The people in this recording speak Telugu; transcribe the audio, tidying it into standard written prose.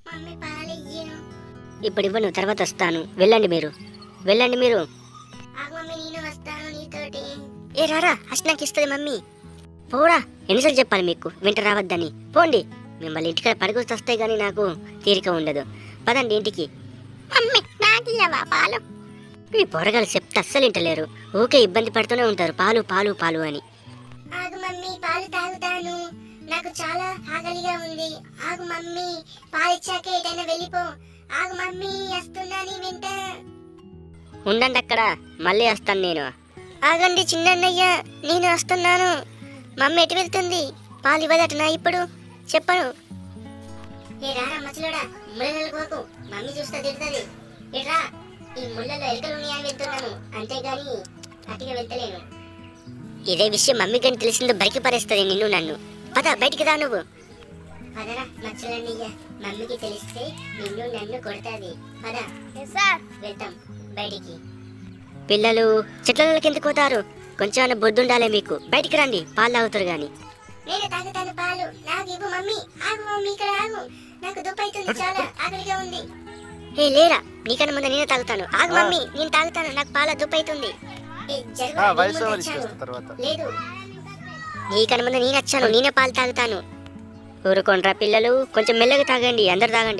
మమ్మీ పాలియ్యు. ఇప్పుడు ఇవ్వను, తర్వాత వస్తాను. వెళ్ళండి మీరు. ఆగు మమ్మీ, నేను వస్తాను నీతోటి. ఏ రారా, అష్నాకి ఇస్తుంది మమ్మీ. పోరా, ఎన్నిసార్లు చెప్పాలి మీకు వెంట రావద్దని. పోండి, మిమ్మల్ని ఇంటికాడ పడుకొచ్చి వస్తాయి కానీ నాకు తీరిక ఉండదు. పదండి ఇంటికి. మమ్మీ నాకు ఇయ్యవా పాలు? ఈ పొరగాలు చెప్తే అస్సలు ఇంటలేరు. ఊకే ఇబ్బంది పడుతూనే ఉంటారు, పాలు పాలు పాలు అని. ఆగు మమ్మీ, పాలు తాగుతాను. నాకు చాలా ఆకలిగా ఉంది. ఆగు మమ్మీ, పాలు ఇచ్చాక ఎటైనా వెళ్ళిపో. ఆగు మమ్మీ, వస్తున్నా నీ వెంట. ఉండండి అక్కడ, మళ్ళీ వస్తాను నేను. ఆగండి చిన్నయ్య, నేను వస్తున్నాను. మమ్మీ ఎటు వెళ్తుంది? పాలు ఇవ్వదటనా ఇప్పుడు? చెప్పను. ఏ రారా మచ్చలోడా, ముళ్ళలు కోకు, మమ్మీ చూస్తే తిడుతుంది. ఇట్రా, ఈ ముళ్ళలో ఎలుకలు ఉన్నాయని వెళ్తున్నాను, అంతేగాని అట్టిగా వెళ్తలేను. ఇదే విషయం మమ్మీ కానీ తెలిసిందో బరికి పరేస్తుంది నిన్ను నన్ను. పద, బయటికి రా నువ్వు. పదరా మచ్చలన్నయ్య, మమ్మీకి తెలిస్తే నిన్ను నన్ను కొడతాది. పద వెళ్తాం బయటికి. పిల్లలు చెట్లకి ఎందుకు పోతారు? కొంచెం బొద్దు ఉండాలి మీకు. బయటికి రండి, పాలు తాగుతారు గాని. నేను తాగుతాను పాలు, నాకు ఇవ్వు మమ్మీ. ఆగు మమ్మీ, ఇక్కడ ఆగు, నాకు దుప్పైతుంది, చాలా ఆకలిగా ఉంది. ఏ లేరా, నీకన్నా ముందు నేనే తాగుతాను. ఆగు మమ్మీ, నేను తాగుతాను, నాకు పాల దుప్పైతుంది. లేదు, నీకన్నా ముందు నేను వచ్చాను, నేనే పాలు తాగుతాను. ఊరుకోండ్రా పిల్లలు, కొంచెం మెల్లగా తాగండి, అందరు తాగండి.